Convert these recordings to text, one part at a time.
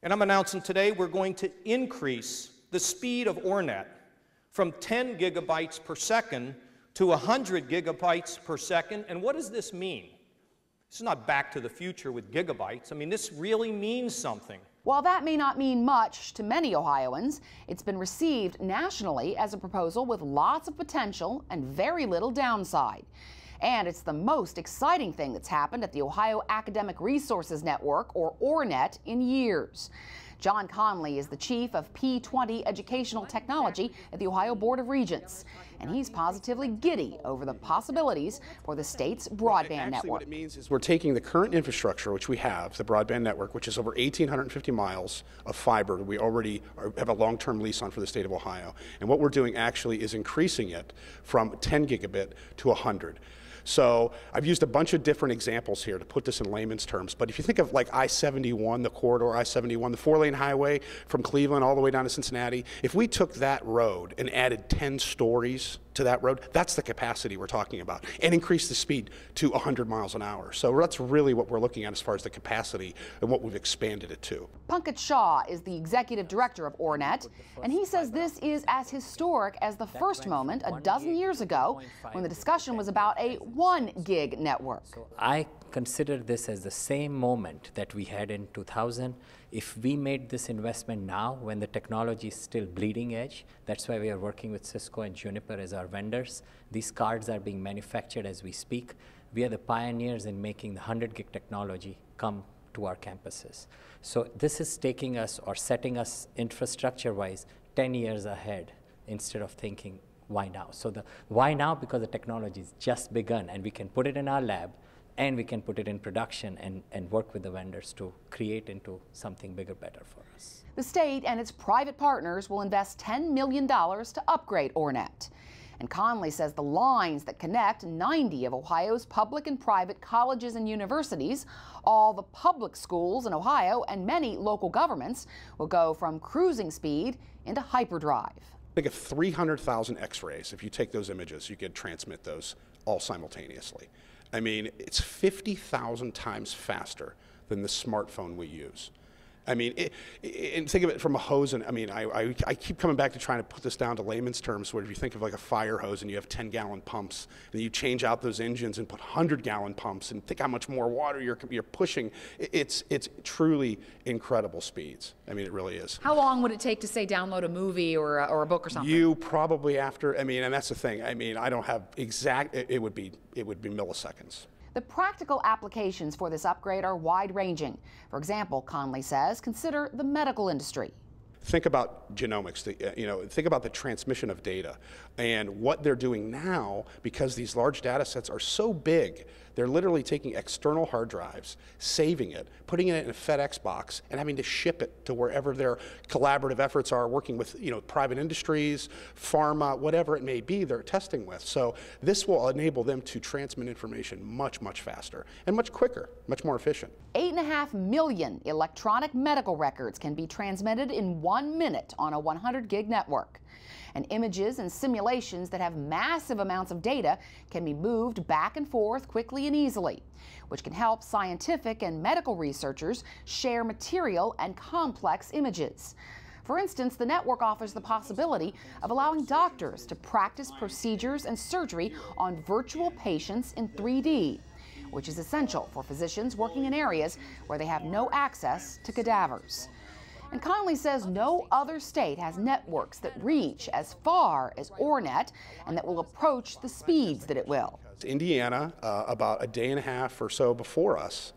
And I'm announcing today we're going to increase the speed of OARnet from 10 gigabytes per second to 100 gigabytes per second. And what does this mean? This is not back to the future with gigabytes. I mean, this really means something. While that may not mean much to many Ohioans, it's been received nationally as a proposal with lots of potential and very little downside. And it's the most exciting thing that's happened at the Ohio Academic Resources Network, or OARnet, in years. John Conley is the chief of P20 Educational Technology at the Ohio Board of Regents, and he's positively giddy over the possibilities for the state's broadband network. What it means is we're taking the current infrastructure, which we have, the broadband network, which is over 1,850 miles of fiber we already have a long-term lease on for the state of Ohio, and what we're doing actually is increasing it from 10 gigabit to 100. So I've used a bunch of different examples here to put this in layman's terms, but if you think of like I-71, the corridor I-71, the four-lane highway from Cleveland all the way down to Cincinnati, if we took that road and added 10 stories to that road, that's the capacity we're talking about, and increase the speed to 100 miles an hour. So that's really what we're looking at as far as the capacity and what we've expanded it to. Pankaj Shah is the executive director of OARnet, and he says this is as historic as the first moment a dozen years ago when the discussion was about a 1 gig network. So I consider this as the same moment that we had in 2000. If we made this investment now when the technology is still bleeding edge, that's why we are working with Cisco and Juniper as our vendors. These cards are being manufactured as we speak. We are the pioneers in making the 100 gig technology come to our campuses. So this is taking us or setting us infrastructure-wise 10 years ahead instead of thinking why now. So the why now, because the technology is just begun and we can put it in our lab and we can put it in production and work with the vendors to create into something bigger, better for us. The state and its private partners will invest $10 million to upgrade OARnet. And Conley says the lines that connect 90 of Ohio's public and private colleges and universities, all the public schools in Ohio, and many local governments will go from cruising speed into hyperdrive. Think of 300,000 X-rays. If you take those images, you could transmit those all simultaneously. I mean, it's 50,000 times faster than the smartphone we use. I mean, and think of it from a hose, and I mean, I keep coming back to trying to put this down to layman's terms, where if you think of like a fire hose and you have 10-gallon pumps, and you change out those engines and put 100-gallon pumps, and think how much more water you're pushing. It's truly incredible speeds. I mean, it really is. How long would it take to, say, download a movie or a book or something? You probably after, I mean, and that's the thing. I mean, I don't have exact, it would be milliseconds. The practical applications for this upgrade are wide-ranging. For example, Conley says, consider the medical industry. Think about genomics, think about the transmission of data and what they're doing now, because these large data sets are so big. They're literally taking external hard drives, saving it, putting it in a FedEx box, and having to ship it to wherever their collaborative efforts are, working with private industries, pharma, whatever it may be they're testing with. So this will enable them to transmit information much, much faster and much quicker, much more efficient. 8.5 million electronic medical records can be transmitted in 1 minute on a 100 gig network. And images and simulations that have massive amounts of data can be moved back and forth quickly and easily, which can help scientific and medical researchers share material and complex images. For instance, the network offers the possibility of allowing doctors to practice procedures and surgery on virtual patients in 3D, which is essential for physicians working in areas where they have no access to cadavers. And Conley says no other state has networks that reach as far as OARnet and that will approach the speeds that it will. Indiana, about a day and a half or so before us,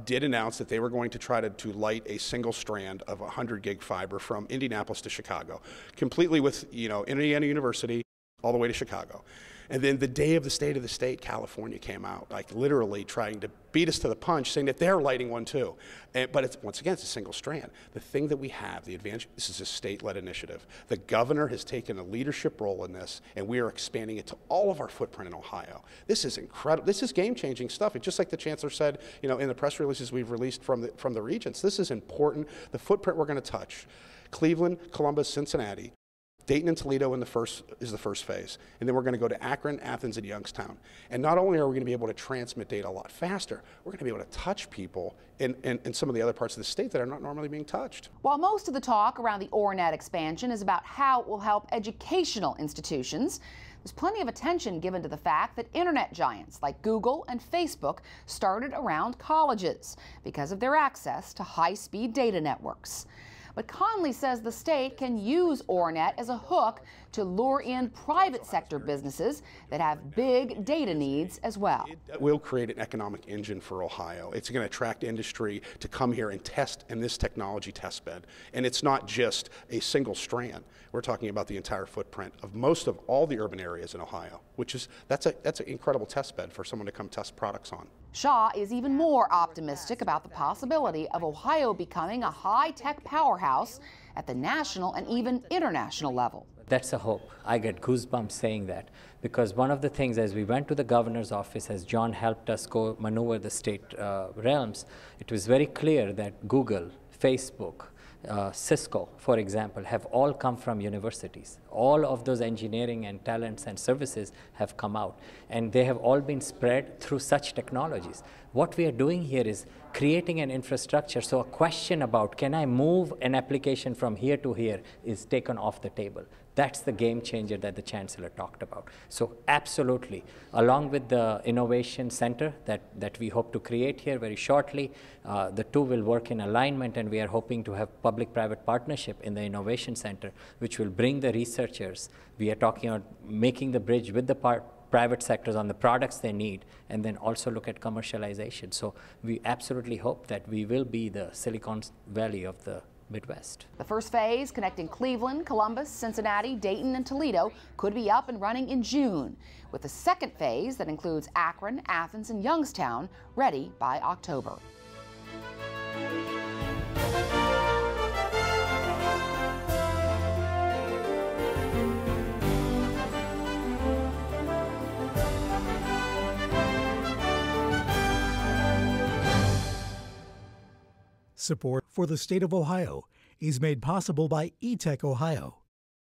did announce that they were going to try to light a single strand of 100 gig fiber from Indianapolis to Chicago, completely with Indiana University all the way to Chicago. And then the day of the State of the State, California came out, like literally trying to beat us to the punch, saying that they're lighting one too. But it's, once again, it's a single strand. The thing that we have, the advantage, this is a state-led initiative. The governor has taken a leadership role in this, and we are expanding it to all of our footprint in Ohio. This is incredible. This is game-changing stuff. It's just like the chancellor said, in the press releases we've released from the regents. This is important. The footprint we're going to touch: Cleveland, Columbus, Cincinnati. Dayton and Toledo is the first phase. And then we're going to go to Akron, Athens, and Youngstown. And not only are we going to be able to transmit data a lot faster, we're going to be able to touch people in some of the other parts of the state that are not normally being touched. While most of the talk around the OARnet expansion is about how it will help educational institutions, there's plenty of attention given to the fact that internet giants like Google and Facebook started around colleges because of their access to high-speed data networks. But Conley says the state can use OARnet as a hook to lure in private sector businesses that have big data needs as well. It will create an economic engine for Ohio. It's going to attract industry to come here and test in this technology test bed. And it's not just a single strand. We're talking about the entire footprint of most of all the urban areas in Ohio, that's an incredible test bed for someone to come test products on. Shaw is even more optimistic about the possibility of Ohio becoming a high-tech powerhouse at the national and even international level. That's a hope. I get goosebumps saying that, because one of the things as we went to the governor's office, as John helped us go maneuver the state realms, it was very clear that Google, Facebook, Cisco, for example, have all come from universities. All of those engineering and talents and services have come out, and they have all been spread through such technologies. What we are doing here is creating an infrastructure, so a question about can I move an application from here to here is taken off the table. That's the game changer that the Chancellor talked about. So absolutely, along with the Innovation Center that we hope to create here very shortly, the two will work in alignment, and we are hoping to have public-private partnership in the Innovation Center, which will bring the researchers. We are talking about making the bridge with the private sectors on the products they need, and then also look at commercialization. So we absolutely hope that we will be the Silicon Valley of the Midwest. The first phase, connecting Cleveland, Columbus, Cincinnati, Dayton, and Toledo, could be up and running in June, with the second phase that includes Akron, Athens, and Youngstown ready by October. Support for the state of Ohio is made possible by eTech Ohio,